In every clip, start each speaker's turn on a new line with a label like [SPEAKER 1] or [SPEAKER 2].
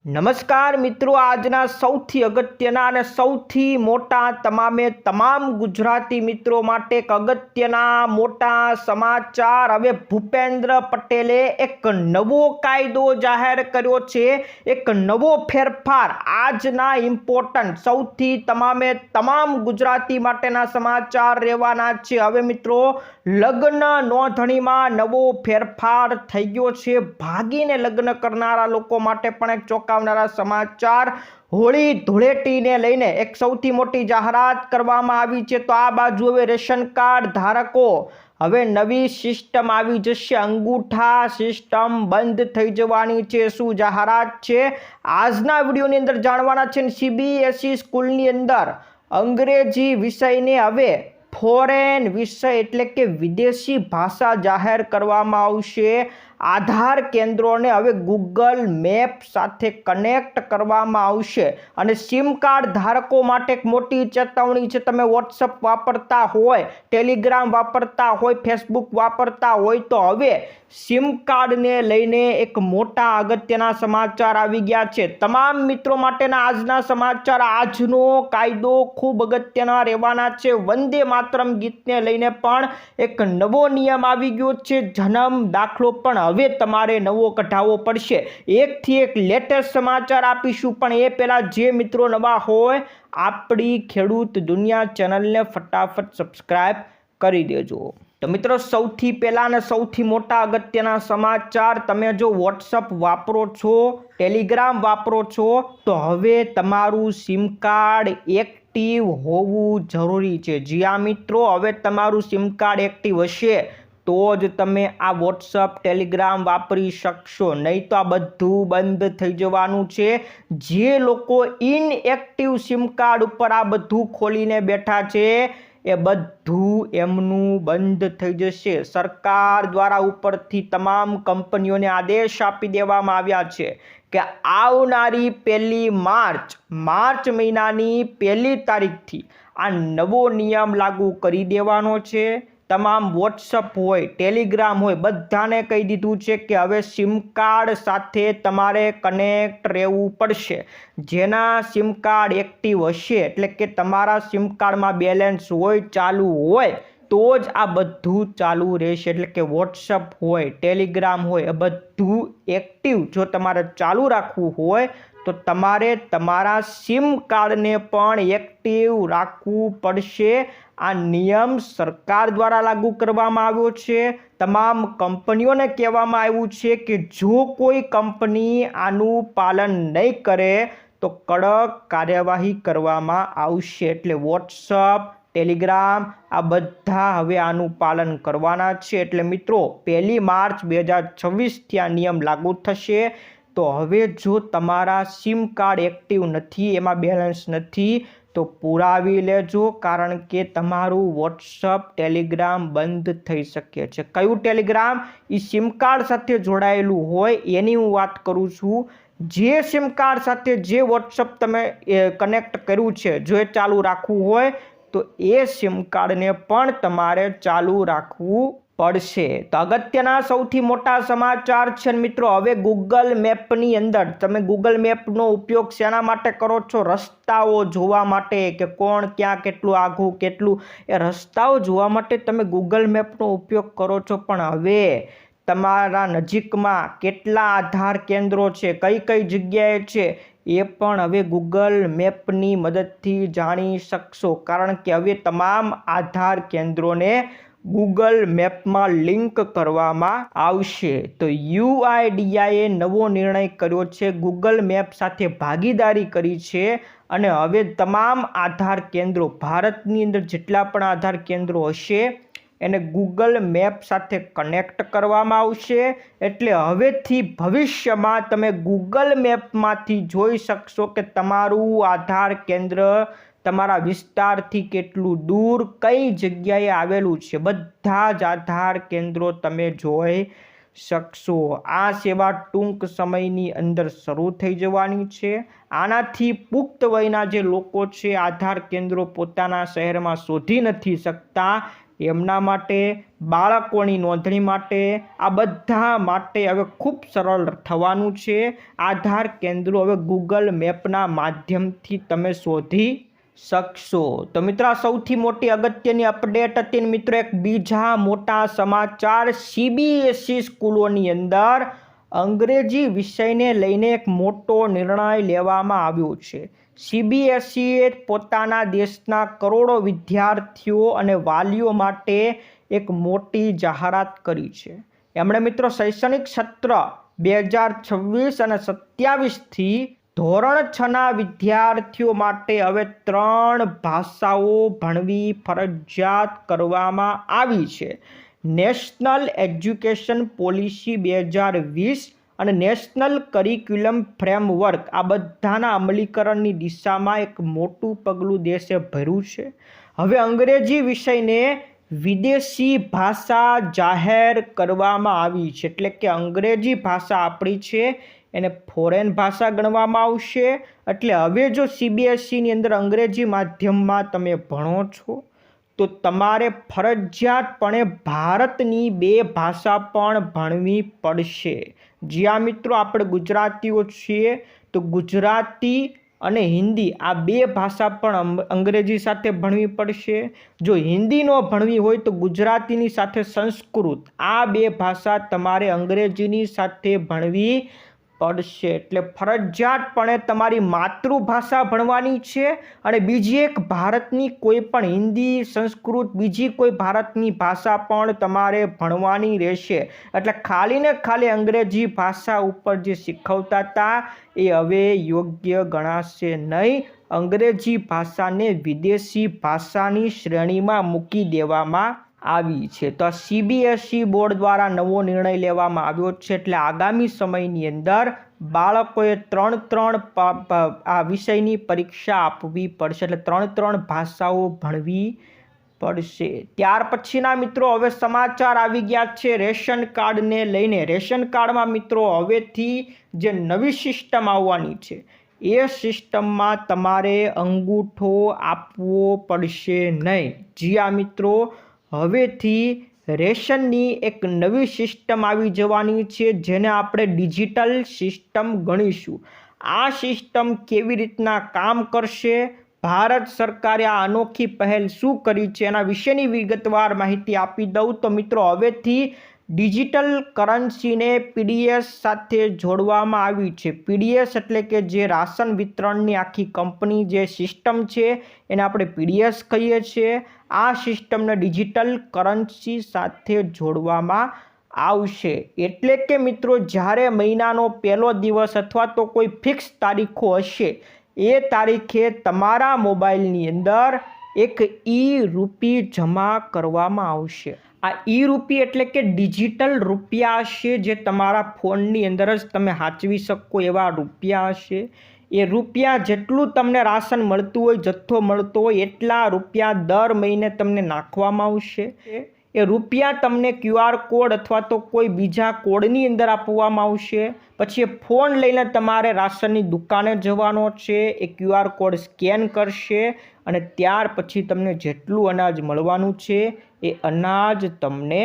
[SPEAKER 1] નમસ્કાર મિત્રો, આજના સૌથી અગત્યના અને સૌથી મોટા તમામ ગુજરાતી મિત્રો માટે એક અગત્યના મોટા સમાચાર. હવે ભૂપેન્દ્ર પટેલે એક નવો કાયદો જાહેર કર્યો છે, એક નવો ફેરફાર. આજના ઇમ્પોર્ટન્ટ સૌથી તમામ ગુજરાતી માટેના સમાચાર રહેવાના છે. હવે મિત્રો, લગ્ન નોંધણીમાં નવો ફેરફાર થઈ ગયો છે. ભાગીને લગ્ન કરનારા લોકો માટે પણ એક ચોંકાવનારા સમાચાર. હોળી ધૂળેટીને લઈને એક સૌથી મોટી જાહેરાત કરવામાં આવી છે. તો આ બાજુ હવે રેશન કાર્ડ ધારકો હવે નવી સિસ્ટમ આવી જશે. અંગૂઠા સિસ્ટમ બંધ થઈ જવાની છે. શું જાહેરાત છે આજના વિડીયોની અંદર જાણવાના છે. સીબીએસઈ સ્કૂલની અંદર અંગ્રેજી વિષયને હવે ફોરેન વિષય એટલે કે વિદેશી ભાષા જાહેર કરવામાં આવશે. આધાર કેન્દ્રોને હવે ગૂગલ મેપ સાથે કનેક્ટ કરવામાં આવશે. અને સિમ કાર્ડ ધારકો માટે એક મોટી ચેતવણી છે. તમે વોટ્સઅપ વાપરતા હોય, ટેલિગ્રામ વાપરતા હોય, ફેસબુક વાપરતા હોય તો હવે સિમ કાર્ડને લઈને એક મોટા અગત્યના સમાચાર આવી ગયા છે. તમામ મિત્રો માટેના આજના સમાચાર. આજનો કાયદો ખૂબ અગત્યના રહેવાના છે. વંદે માતરમ ગીતને લઈને પણ એક નવો નિયમ આવી ગયો છે. જન્મ દાખલો પણ હવે તમારે નવો કઢાવવો પડશે. એકથી એક લેટેસ્ટ સમાચાર આપીશું, પણ એ પહેલાં જે મિત્રો નવા હોય આપણી ખેડૂત દુનિયા ચેનલને ફટાફટ સબસ્ક્રાઇબ કરી દેજો. તો મિત્રો, સૌથી પહેલા અને સૌથી મોટા અગત્યના સમાચાર. તમે જો વોટ્સઅપ વાપરો છો, ટેલિગ્રામ વાપરો છો તો હવે તમારું સિમ કાર્ડ એક્ટિવ હોવું જરૂરી છે. જી હા મિત્રો, હવે તમારું સિમ કાર્ડ એક્ટિવ હશે તો જ તમે આ વોટ્સઅપ ટેલિગ્રામ વાપરી શકશો, નહીં તો આ બધું બંધ થઈ જવાનું છે. જે લોકો ઇનએક્ટિવ સિમ કાર્ડ ઉપર આ બધું ખોલીને બેઠા છે એ બધું એમનું બંધ થઈ જશે. સરકાર દ્વારા ઉપરથી તમામ કંપનીઓને આદેશ આપી દેવામાં આવ્યા છે કે આવનારી 1 માર્ચ મહિનાની 1 તારીખથી આ નવો નિયમ લાગુ કરી દેવાનો છે. તમામ વોટ્સઅપ હોય, ટેલિગ્રામ હોય, બધાને કહી દીધું છે કે હવે સિમ કાર્ડ સાથે તમારે કનેક્ટ રહેવું પડશે. જેના સિમ કાર્ડ એક્ટિવ હશે એટલે કે તમારા સિમ કાર્ડમાં બેલેન્સ હોય, ચાલુ હોય, તો જ આ બધું ચાલુ રહેશે. એટલે કે વોટ્સઅપ હોય, ટેલિગ્રામ હોય, એ બધું એક્ટિવ જો તમારે ચાલુ રાખવું હોય તો તમારે તમારા સિમ કાર્ડને પણ એક્ટિવ રાખવું પડશે. આ નિયમ સરકાર દ્વારા લાગુ કરવામાં આવ્યો છે. તમામ કંપનીઓને કહેવામાં આવ્યું છે કે જો કોઈ કંપની આનું પાલન નહીં કરે તો કડક કાર્યવાહી કરવામાં આવશે. એટલે વોટ્સઅપ, ટેલિગ્રામ આ બધા હવે આનું પાલન કરવાના છે. એટલે મિત્રો, 1 માર્ચ 2026થી આ નિયમ લાગુ થશે. તો હવે જો તમારા સિમ કાર્ડ એક્ટિવ નથી, એમાં બેલેન્સ નથી, તો પુરાવી લેજો, કારણ કે તમારું વોટ્સઅપ, ટેલિગ્રામ બંધ થઈ શકે છે. કયું ટેલિગ્રામ? એ સિમ કાર્ડ સાથે જોડાયેલું હોય એની હું વાત કરું છું. જે સિમ કાર્ડ સાથે જે વોટ્સઅપ તમે કનેક્ટ કર્યું છે, જો એ ચાલુ રાખવું હોય તો એ સિમ કાર્ડને પણ તમારે ચાલુ રાખવું પડશે. તો અગત્યના સૌથી મોટા સમાચાર છે મિત્રો. હવે ગૂગલ મેપની અંદર તમે ગૂગલ મેપનો ઉપયોગ શેના માટે કરો છો? રસ્તાઓ જોવા માટે, કે કોણ ક્યાં કેટલું આઘું કેટલું, એ રસ્તાઓ જોવા માટે તમે ગૂગલ મેપનો ઉપયોગ કરો છો. પણ હવે તમારા નજીકમાં કેટલા આધાર કેન્દ્રો છે, કઈ કઈ જગ્યાએ છે, એ પણ હવે ગૂગલ મેપની મદદથી જાણી શકશો. કારણ કે હવે તમામ આધાર કેન્દ્રોને ગૂગલ મેપમાં લિંક કરવામાં આવશે. તો યુઆઈડીએઆઈએ નવો નિર્ણય કર્યો છે, ગૂગલ મેપ સાથે ભાગીદારી કરી છે અને હવે તમામ આધાર કેન્દ્રો, ભારતની અંદર જેટલા પણ આધાર કેન્દ્રો હશે એને ગૂગલ મેપ સાથે કનેક્ટ કરવામાં આવશે. એટલે હવેથી ભવિષ્યમાં તમે ગૂગલ મેપમાંથી જોઈ શકશો કે તમારું આધાર કેન્દ્ર તમારા વિસ્તારથી કેટલું દૂર, કઈ જગ્યાએ આવેલું છે. બધા જ આધાર કેન્દ્રો તમે જોઈ શકશો. આ સેવા ટૂંક સમયની અંદર શરૂ થઈ જવાની છે. આનાથી પુખ્ત વયના જે લોકો છે, આધાર કેન્દ્રો પોતાના શહેરમાં શોધી નથી શકતા, એમના માટે બાળકોની નોંધણી માટે આ બધા માટે હવે ખૂબ સરળ થવાનું છે. આધાર કેન્દ્રો હવે ગૂગલ મેપના માધ્યમથી તમે શોધી શકશો. તો મિત્રો આ સૌથી મોટી અગત્યની અપડેટ હતી. મિત્રો એક બીજા મોટા સમાચાર, CBSE સ્કૂલોની અંદર અંગ્રેજી વિષયને લઈને એક મોટો નિર્ણય લેવામાં આવ્યો છે. CBSEએ પોતાના દેશના કરોડો વિદ્યાર્થીઓ અને વાલીઓ માટે એક મોટી જાહેરાત કરી છે. એમણે મિત્રો શૈક્ષણિક સત્ર 2026 અને 27થી ધોરણ 6ના વિદ્યાર્થીઓ માટે હવે 3 ભાષાઓ ભણવી ફરજિયાત કરવામાં આવી છે. નેશનલ એજ્યુકેશન પોલિસી 2020 અને નેશનલ કરિક્યુલમ ફ્રેમવર્ક આ બધાના અમલીકરણની દિશામાં એક મોટું પગલું દેશે ભર્યું છે. હવે અંગ્રેજી વિષયને વિદેશી ભાષા જાહેર કરવામાં આવી છે. એટલે કે અંગ્રેજી ભાષા આપણી છે એને ફોરેન ભાષા ગણવામાં આવશે. એટલે હવે જો CBSEની અંદર અંગ્રેજી માધ્યમમાં તમે ભણો છો તો તમારે ફરજિયાતપણે ભારતની 2 ભાષા પણ ભણવી પડશે. જ્યાં મિત્રો આપણે ગુજરાતીઓ છીએ તો ગુજરાતી અને હિન્દી આ 2 ભાષા પણ અંગ્રેજી સાથે ભણવી પડશે. જો હિન્દી ન ભણવી હોય તો ગુજરાતીની સાથે સંસ્કૃત આ 2 ભાષા તમારે અંગ્રેજીની સાથે ભણવી પડશે. એટલે ફરજિયાતપણે તમારી માતૃભાષા ભણવાની છે અને બીજી એક ભારતની કોઈ પણ હિન્દી, સંસ્કૃત, બીજી કોઈ ભારતની ભાષા પણ તમારે ભણવાની રહેશે. એટલે ખાલી ને ખાલી અંગ્રેજી ભાષા ઉપર જે શીખવતા હતા એ હવે યોગ્ય ગણાશે નહીં. અંગ્રેજી ભાષાને વિદેશી ભાષાની શ્રેણીમાં મૂકી દેવામાં આવી છે. તો આ CBSE બોર્ડ દ્વારા નવો નિર્ણય લેવામાં આવ્યો છે. એટલે આગામી સમયની અંદર બાળકોએ 3 આ વિષયની પરીક્ષા આપવી પડશે. એટલે 3 ભાષાઓ ભણવી પડશે. ત્યાર પછીના મિત્રો હવે સમાચાર આવી ગયા છે રેશન કાર્ડને લઈને. રેશન કાર્ડમાં મિત્રો હવેથી જે નવી સિસ્ટમ આવવાની છે એ સિસ્ટમમાં તમારે અંગૂઠો આપવો પડશે નહીં. જી આ મિત્રો, હવેથી રેશનની એક નવી સિસ્ટમ આવી જવાની છે જેને આપણે ડિજિટલ સિસ્ટમ ગણીશું. આ સિસ્ટમ કેવી રીતના કામ કરશે, ભારત સરકારે આ અનોખી પહેલ શું કરી છે એના વિશેની વિગતવાર માહિતી આપી દઉં. તો મિત્રો હવેથી ડિજિટલ કરન્સીને PDS સાથે જોડવામાં આવી છે. PDS એટલે કે જે રાશન વિતરણની આખી કંપની જે સિસ્ટમ છે એને આપણે PDS કહીએ છીએ. આ સિસ્ટમને ડિજિટલ કરન્સી સાથે જોડવામાં આવશે. એટલે કે મિત્રો જ્યારે મહિનાનો પહેલો દિવસ અથવા તો કોઈ ફિક્સ તારીખો હશે એ તારીખે તમારા મોબાઈલની અંદર એક રૂપી જમા કરવામાં આવશે. આ રૂપી એટલે કે ડિજિટલ રૂપિયા હશે જે તમારા ફોનની અંદર જ તમે સાચવી શકો એવા રૂપિયા હશે. એ રૂપિયા જેટલું તમને રાશન મળતું હોય, જથ્થો મળતો હોય એટલા રૂપિયા દર મહિને તમને નાખવામાં આવશે. એ રૂપિયા તમને QR કોડ અથવા તો કોઈ બીજા કોડની અંદર આપવામાં આવશે. પછી એ ફોન લઈને તમારે રાશનની દુકાને જવાનો છે, એ QR કોડ સ્કેન કરશે અને ત્યાર પછી તમને જેટલું અનાજ મળવાનું છે એ અનાજ તમને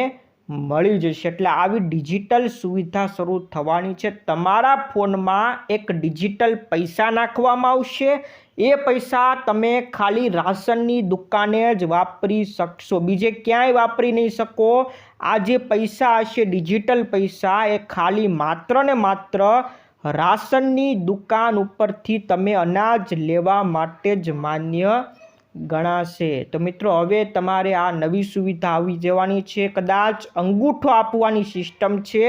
[SPEAKER 1] મળી જશે. એટલે આવી ડિજિટલ સુવિધા શરૂ થવાની છે. તમારા ફોનમાં એક ડિજિટલ પૈસા નાખવામાં આવશે. એ પૈસા તમે ખાલી રાશનની દુકાને જ વાપરી શકશો, બીજે ક્યાંય વાપરી નહીં શકો. આ જે પૈસા હશે ડિજિટલ પૈસા એ ખાલી માત્ર ને માત્ર રાશનની દુકાન ઉપરથી તમે અનાજ લેવા માટે જ માન્ય ગણાશે. તો મિત્રો હવે તમારે આ નવી સુવિધા આવી જવાની છે. કદાચ અંગૂઠો આપવાની સિસ્ટમ છે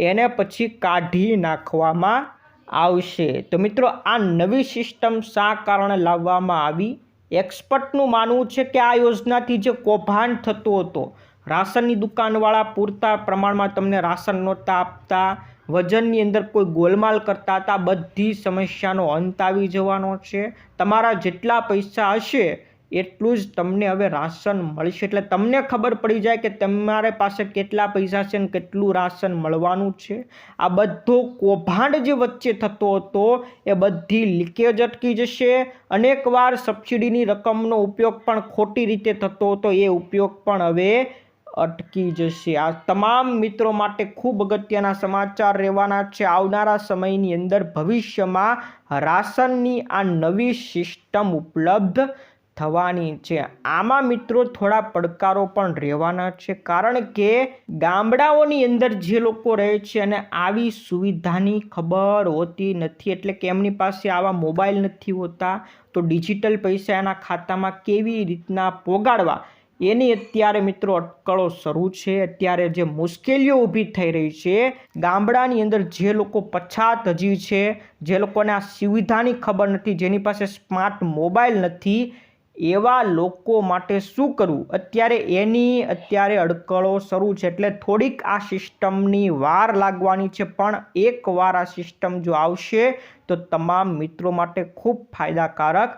[SPEAKER 1] એને પછી કાઢી નાખવામાં આવશે. તો મિત્રો આ નવી સિસ્ટમ શા કારણે લાવવામાં આવી? એક્સપર્ટનું માનવું છે કે આ યોજનાથી જે કૌભાંડ થતો હતો, રાશનની દુકાનવાળા પૂરતા પ્રમાણમાં તમને રાશન નહોતા આપતા, વજનની અંદર કોઈ ગોલમાલ કરતા હતા, બધી સમસ્યાનો અંત આવી જવાનો છે. તમારા જેટલા પૈસા હશે એટલું જ તમને હવે રાશન મળશે. એટલે તમને ખબર પડી જાય કે તમારે પાસે કેટલા પૈસા છે અને કેટલું રાશન મળવાનું છે. આ બધો કૌભાંડ જે વચ્ચે થતો હતો એ બધી લીકેજ અટકી જશે. અનેકવાર સબસિડીની રકમનો ઉપયોગ પણ ખોટી રીતે થતો હતો, એ ઉપયોગ પણ હવે અટકી જશે। આ તમામ મિત્રો માટે ખૂબ અગત્યના સમાચાર રહેવાના છે। આવનારા સમયની અંદર ભવિષ્યમાં રાશનની આ નવી સિસ્ટમ ઉપલબ્ધ થવાની છે। આમાં મિત્રો થોડા પડકારો પણ રહેવાના છે, કારણ કે ગામડાઓની અંદર જે લોકો રહે છે અને આવી સુવિધાની ખબર હોતી નથી, એટલે કે એમની પાસે આવા મોબાઈલ નથી હોતા, તો ડિજિટલ પૈસા એના ખાતામાં કેવી રીતના પોગાડવા એની અત્યારે મિત્રો અટકળો શરૂ છે। અત્યારે જે મુશ્કેલીઓ ઊભી થઈ રહી છે ગામડાની અંદર, જે લોકો પછાત હજી છે, જે લોકોને આ સુવિધાની ખબર નથી, જેની પાસે સ્માર્ટ મોબાઈલ નથી, એવા લોકો માટે શું કરવું અત્યારે અડકળો શરૂ છે। એટલે થોડીક આ સિસ્ટમની વાર લાગવાની છે, પણ એકવાર આ સિસ્ટમ જો આવશે તો તમામ મિત્રો માટે ખૂબ ફાયદાકારક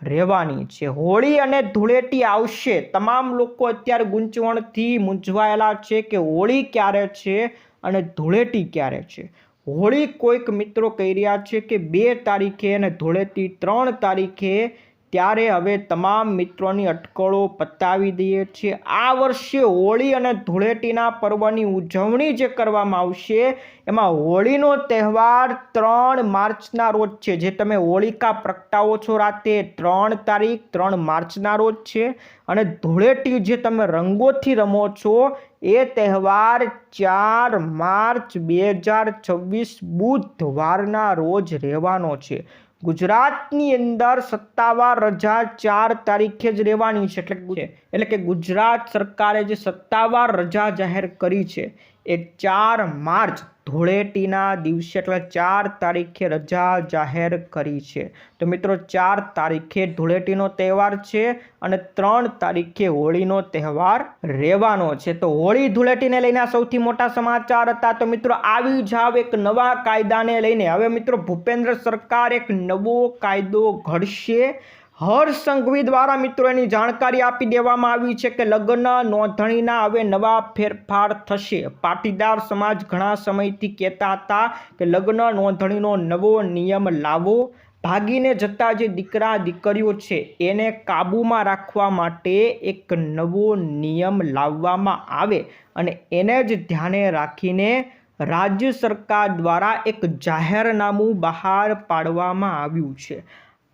[SPEAKER 1] રહેવાની છે। હોળી અને ધૂળેટી આવશે, તમામ લોકો અત્યારે ગૂંચવણથી મૂંઝવાયેલા છે કે હોળી ક્યારે છે અને ધૂળેટી ક્યારે છે। હોળી કોઈક મિત્રો કહી રહ્યા છે કે 2 તારીખે અને ધૂળેટી 3 તારીખે, ત્યારે હવે તમામ મિત્રોની અટકળો પતાવી દઈએ છીએ। આ વર્ષે હોળી અને ધૂળેટીના પર્વની ઉજવણી જે કરવામાં આવશે એમાં હોળીનો તહેવાર 3 માર્ચના રોજ છે, જે તમે હોળિકા પ્રગટાવો છો રાતે 3 તારીખ 3 માર્ચના રોજ છે, અને ધૂળેટી જે તમે રંગોથી રમો છો એ તહેવાર 4 માર્ચ 2026 બુધવારના રોજ રહેવાનો છે। ગુજરાતની અંદર સત્તાવાર રજા 4 તારીખે જ રહેવાની છે, એટલે કે ગુજરાત સરકારે જે સત્તાવાર રજા જાહેર કરી છે એ 4 માર્ચ ધૂળેટીના દિવસે, એટલે 4 તારીખે રજા જાહેર કરી છે। તો મિત્રો 4 તારીખે ધૂળેટીનો તહેવાર છે અને 3 તારીખે હોળીનો તહેવાર રહેવાનો છે। તો હોળી ધૂળેટીને લઈને સૌથી મોટા સમાચાર હતા। તો મિત્રો આવી જાવ એક નવા કાયદાને લઈને। હવે મિત્રો ભૂપેન્દ્ર સરકાર એક નવો કાયદો ઘડશે। હર્ષ સંઘવી દ્વારા મિત્રો એની જાણકારી આપી દેવામાં આવી છે કે લગ્ન નોંધણીના હવે નવા ફેરફાર થશે। પાટીદાર સમાજ ઘણા સમયથી કહેતા હતા કે લગ્ન નોંધણીનો નવો નિયમ લાવો, ભાગીને જતા જે દીકરા દીકરીઓ છે એને કાબૂમાં રાખવા માટે એક નવો નિયમ લાવવામાં આવે, અને એને જ ધ્યાને રાખીને રાજ્ય સરકાર દ્વારા એક જાહેરનામું બહાર પાડવામાં આવ્યું છે।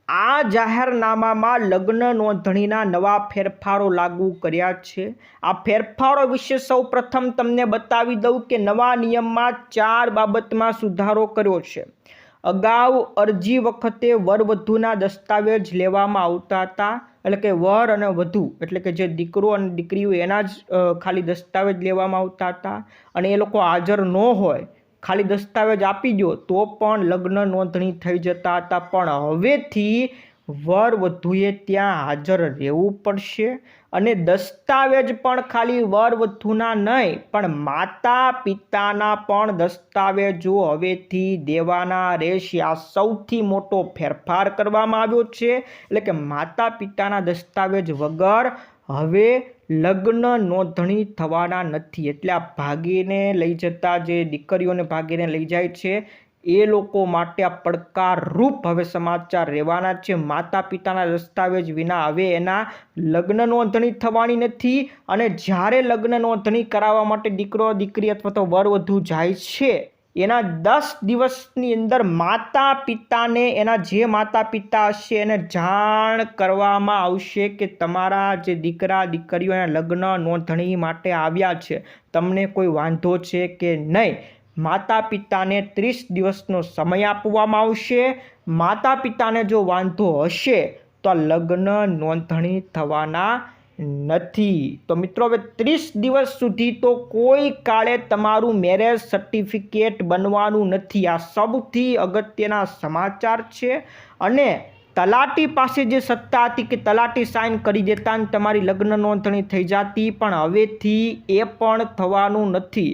[SPEAKER 1] આ જાહેરનામામાં લગ્ન નોંધણીના નવા ફેરફારો લાગુ કર્યા છે। આ ફેરફારો વિશે સૌપ્રથમ તમને બતાવી દઉં કે નવા નિયમમાં 4 બાબતમાં સુધારો કર્યો છે। અગાઉ અરજી વખતે વરવધુના દસ્તાવેજ લેવામાં આવતા હતા, એટલે કે વર અને વધુ, એટલે કે જે દીકરો અને દીકરીઓ એના જ ખાલી દસ્તાવેજ લેવામાં આવતા હતા, અને એ લોકો હાજર ન હોય, ખાલી દસ્તાવેજ આપી દો તો પણ લગ્ન નોંધણી થઈ જતા હતા। પણ હવેથી વર વધુએ ત્યાં હાજર રહેવું પડશે, અને દસ્તાવેજ પણ ખાલી વર વધુના નહીં પણ માતા પિતાના પણ દસ્તાવેજો હવેથી દેવાના રહેશે। આ સૌથી મોટો ફેરફાર કરવામાં આવ્યો છે, એટલે કે માતા પિતાના દસ્તાવેજ વગર હવે લગ્ન નોંધણી થવાના નથી। એટલે આ ભાગીને લઈ જતા જે દીકરીઓને ભાગીને લઈ જાય છે એ લોકો માટે આ પડકારરૂપ હવે સમાચાર રહેવાના છે। માતા પિતાના દસ્તાવેજ વિના હવે એના લગ્ન નોંધણી થવાની નથી, અને જ્યારે લગ્ન નોંધણી કરાવવા માટે દીકરો દીકરી અથવા તો વર વધુ જાય છે એના 10 દિવસની અંદર માતા પિતાને, એના જે માતા પિતા હશે એને જાણ કરવામાં આવશે કે તમારા જે દીકરા દીકરીઓ એના લગ્ન નોંધણી માટે આવ્યા છે, તમને કોઈ વાંધો છે કે નહીં। માતા પિતાને 30 દિવસનો સમય આપવામાં આવશે। માતા પિતાને જો વાંધો હશે તો લગ્ન નોંધણી થવાના નથી। તો મિત્રો હવે 30 દિવસ સુધી તો કોઈ કાળે તમારું મેરેજ સર્ટિફિકેટ બનવાનું નથી। આ સૌથી અગત્યના સમાચાર છે, અને તલાટી પાસે જે સત્તા હતી કે તલાટી સાઇન કરી દેતા અને તમારી લગ્ન નોંધણી થઈ જતી, પણ હવેથી એ પણ થવાનું નથી।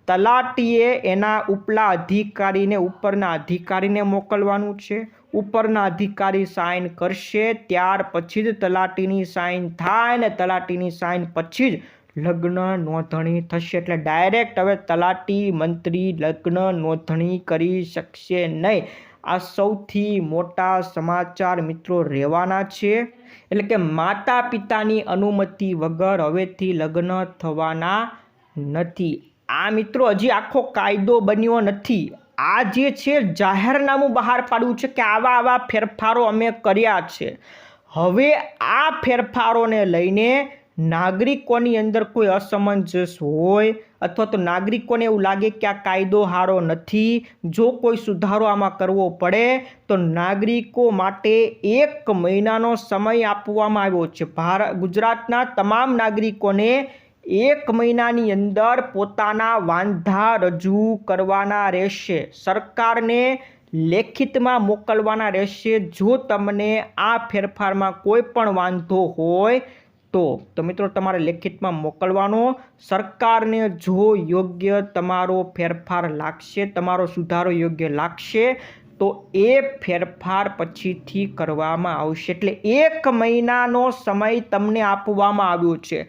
[SPEAKER 1] તલાટીએ એના ઉપલા અધિકારીને, ઉપરના અધિકારીને મોકલવાનું છે। ઉપરના અધિકારી સાઇન કરશે, ત્યાર પછી જ તલાટીની સાઇન થાય, ને તલાટીની સાઇન પછી જ લગ્ન નોંધણી થશે। એટલે ડાયરેક્ટ હવે તલાટી મંત્રી લગ્ન નોંધણી કરી શકશે નહીં। આ સૌથી મોટા સમાચાર મિત્રો રહેવાના છે. એટલે કે માતા પિતાની અનુમતિ વગર હવેથી લગ્ન થવાના નથી. આ મિત્રો હજી આખો કાયદો બન્યો નથી. આ જે છે જાહેરનામું બહાર પાડ્યું છે કે આવા ફેરફારો અમે કર્યા છે. હવે આ ફેરફારોને લઈને નાગરિકોની અંદર કોઈ અસમંજસ હોય અથવા તો નાગરિકોને એવું લાગે કે આ કાયદો સારો નથી, જો કોઈ સુધારો આમાં કરવો પડે તો નાગરિકો માટે 1 મહિનાનો સમય આપવામાં આવ્યો છે. ગુજરાતના તમામ નાગરિકોને 1 મહિનાની અંદર પોતાના વાંધા રજૂ કરવાના રહેશે. સરકારને લેખિતમાં મોકલવાના રહેશે જો તમને આ ફેરફારમાં કોઈ પણ વાંધો હોય તો મિત્રો તમારે લેખિતમાં મોકલવાનો. સરકારને જો યોગ્ય તમારો ફેરફાર લાગશે, તમારો સુધારો યોગ્ય લાગશે તો એ ફેરફાર પછીથી કરવામાં આવશે. એટલે 1 મહિનાનો સમય તમને આપવામાં આવ્યો છે.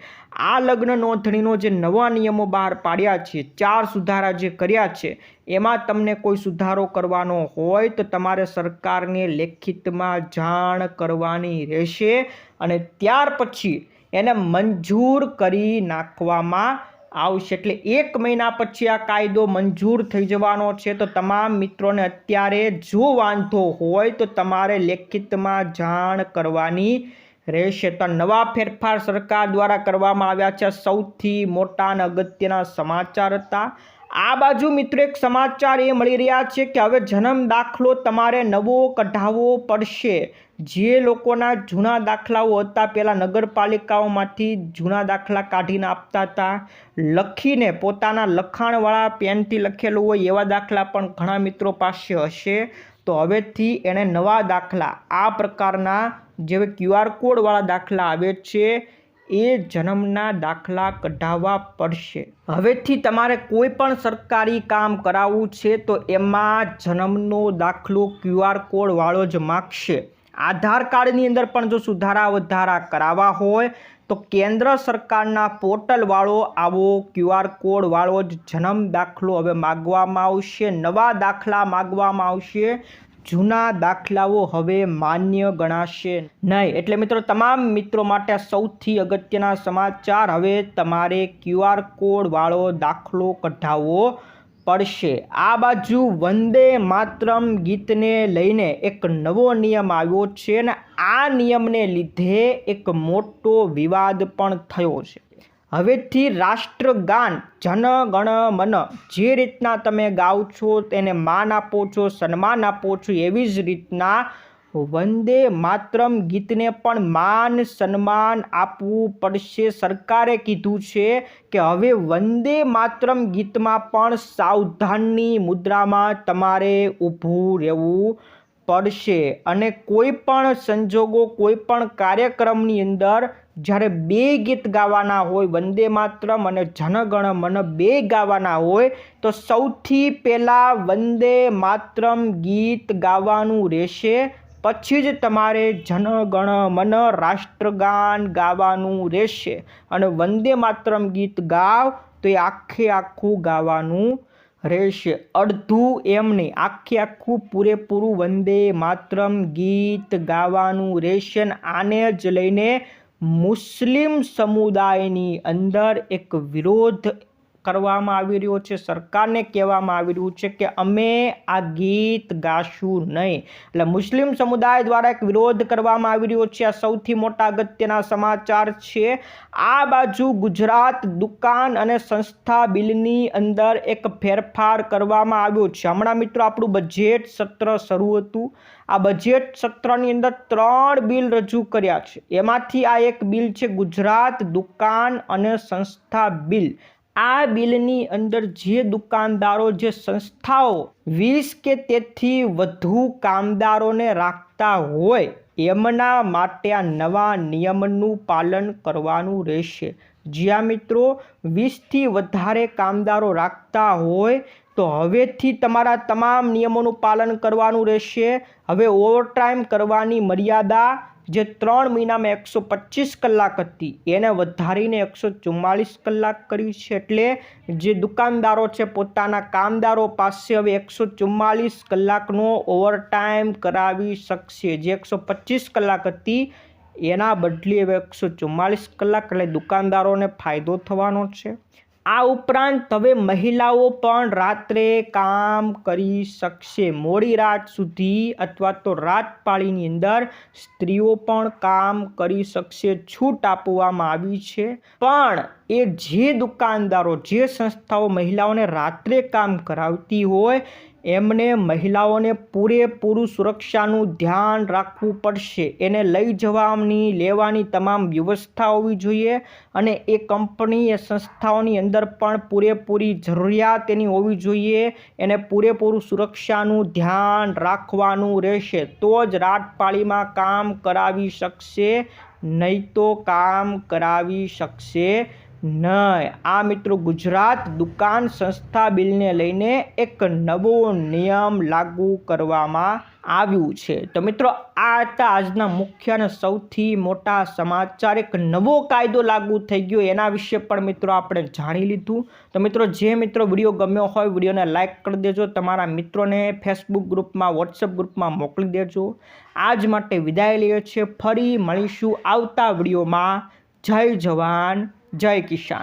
[SPEAKER 1] આ લગ્ન નોંધણીનો જે નવા નિયમો બહાર પાડ્યા છે, 4 સુધારા જે કર્યા છે, એમાં તમને કોઈ સુધારો કરવાનો હોય તો તમારે સરકારને લેખિતમાં જાણ કરવાની રહેશે અને ત્યાર પછી એને મંજૂર કરી નાખવામાં આવશે. એટલે 1 મહિના પછી આ કાયદો મંજૂર થઈ જવાનો છે. તો તમામ મિત્રોને અત્યારે જો વાંધો હોય તો તમારે લેખિતમાં જાણ કરવાની રહેશે. તો નવા ફેરફાર સરકાર દ્વારા કરવામાં આવ્યા છે. સૌથી મોટા અને અગત્યના સમાચાર હતા. આ બાજુ મિત્રો એક સમાચાર એ મળી રહ્યા છે કે હવે જન્મ દાખલો તમારે નવો કઢાવવો પડશે. જે લોકોના જૂના દાખલાઓ હતા, પહેલાં નગરપાલિકાઓમાંથી જૂના દાખલા કાઢીને આપતા હતા, લખીને પોતાના લખાણવાળા પેનથી લખેલું હોય એવા દાખલા પણ ઘણા મિત્રો પાસે હશે. તો હવેથી એને નવા દાખલા, આ પ્રકારના જે QR કોડવાળા દાખલા આવે છે એ જન્મના દાખલા કઢાવવા પડશે. હવેથી તમારે કોઈ પણ સરકારી કામ કરાવવું છે તો એમાં જન્મનો દાખલો QR કોડવાળો જ માગશે. આધાર કાર્ડની અંદર પણ જો સુધારા વધારા કરાવવા હોય તો કેન્દ્ર સરકારના પોર્ટલવાળો આવો QR કોડવાળો જ જન્મ દાખલો હવે માગવામાં આવશે. નવા દાખલા માગવામાં આવશે. જૂના દાખલાઓ હવે માન્ય ગણાશે નહીં. એટલે મિત્રો તમામ મિત્રો માટે સૌથી અગત્યના સમાચાર, હવે તમારે QR કોડવાળો દાખલો કઢાવવો પડશે. આ બાજુ વંદે માતરમ ગીતને લઈને એક નવો નિયમ આવ્યો છે અને આ નિયમને લીધે એક મોટો વિવાદ પણ થયો છે. હવેથી રાષ્ટ્રગાન જન ગણ મન જે રીતના તમે ગાઓ છો તેને માન આપો છો, સન્માન આપો છો, એવી જ રીતના વંદે માતરમ ગીતને પણ માન સન્માન આપવું પડશે. સરકારે કીધું છે કે હવે વંદે માતરમ ગીતમાં પણ સાવધાનની મુદ્રામાં તમારે ઊભું રહેવું પડશે અને કોઈ પણ સંજોગો, કોઈ પણ કાર્યક્રમની અંદર જ્યારે 2 ગીત ગાવાના હોય, વંદે માતરમ અને જનગણ મન 2 ગાવાના હોય તો સૌથી પહેલાં વંદે માતરમ ગીત ગાવાનું રહેશે. પછી જ તમારે જનગણ મન રાષ્ટ્રગાન ગાવાનું રહેશે. અને વંદે માતરમ ગીત ગાવ તો એ આખું ગાવાનું રહેશે. અડધું એમ નહીં, આખું પૂરેપૂરું વંદે માતરમ ગીત ગાવાનું રહેશે. અને આને જ લઈને મુસ્લિમ સમુદાયની અંદર એક વિરોધ કરવામાં આવી રહ્યો છે. સરકારને કહેવામાં આવી રહ્યું છે કે અમે આ ગીત ગાશું નહીં. એટલે મુસ્લિમ સમુદાય દ્વારા એક વિરોધ કરવામાં આવી રહ્યો છે. આ સૌથી મોટા અગત્યના સમાચાર છે. આ બાજુ ગુજરાત દુકાન અને સંસ્થા બિલની અંદર એક ફેરફાર કરવામાં આવ્યો છે. હમણાં મિત્રો આપણું બજેટ સત્ર શરૂ હતું. આ બજેટ સત્રની અંદર 3 બિલ રજૂ કર્યા છે. એમાંથી આ એક બિલ છે ગુજરાત દુકાન અને સંસ્થા બિલ. આ બિલની અંદર જે દુકાનદારો, જે સંસ્થાઓ 20 કે તેથી વધુ કામદારોને રાખતા હોય એમના માટે આ નવા નિયમનું પાલન કરવાનું રહેશે. જ્યાં મિત્રો 20થી વધારે કામદારો રાખતા હોય તો હવેથી તમારા તમામ નિયમોનું પાલન કરવાનું રહેશે. હવે ઓવરટાઈમ કરવાની મર્યાદા જે 3 મહિનામાં 125 કલાક હતી એને વધારીને 144 કલાક કરી છે. એટલે જે દુકાનદારો છે પોતાના કામદારો પાસે હવે 144 કલાકનો ઓવરટાઈમ કરાવી શકશે. જે 125 કલાક હતી એના બદલે હવે 144 કલાક, એટલે દુકાનદારોને ફાયદો થવાનો છે. આ ઉપરાંત હવે મહિલાઓ પણ રાત્રે કામ કરી શકશે. મોડી રાત સુધી અથવા તો રાત પાળીની અંદર સ્ત્રીઓ પણ કામ કરી શકશે. છૂટ આપવામાં આવી છે. પણ એ જે દુકાનદારો, જે સંસ્થાઓ મહિલાઓને રાત્રે કામ કરાવતી હોય એમને મહિલાઓને પૂરેપૂરું સુરક્ષાનું ધ્યાન રાખવું પડશે. એને લઈ જવાની, લેવાની તમામ વ્યવસ્થા હોવી જોઈએ અને એ કંપની, એ સંસ્થાઓની અંદર પણ પૂરેપૂરી જરૂરિયાત એની હોવી જોઈએ. એને પૂરેપૂરું સુરક્ષાનું ધ્યાન રાખવાનું રહેશે. તો જ રાત પાળીમાં કામ કરાવી શકશે, નહીં તો કામ કરાવી શકશે નહીં. આ મિત્રો ગુજરાત દુકાન સંસ્થા બિલને લઈને એક નવો નિયમ લાગુ કરવામાં આવ્યું છે. તો મિત્રો આ હતા આજના મુખ્ય અને સૌથી મોટા સમાચાર. એક નવો કાયદો લાગુ થઈ ગયો એના વિશે પણ મિત્રો આપણે જાણી લીધું. તો મિત્રો જે મિત્રો વિડીયો ગમ્યો હોય વિડીયોને લાઇક કરી દેજો, તમારા મિત્રોને ફેસબુક ગ્રુપમાં, વોટ્સએપ ગ્રુપમાં મોકલી દેજો. આજ માટે વિદાય લઈએ છીએ. ફરી મળીશું આવતા વિડીયોમાં. જય જવાન, જય કિસાન.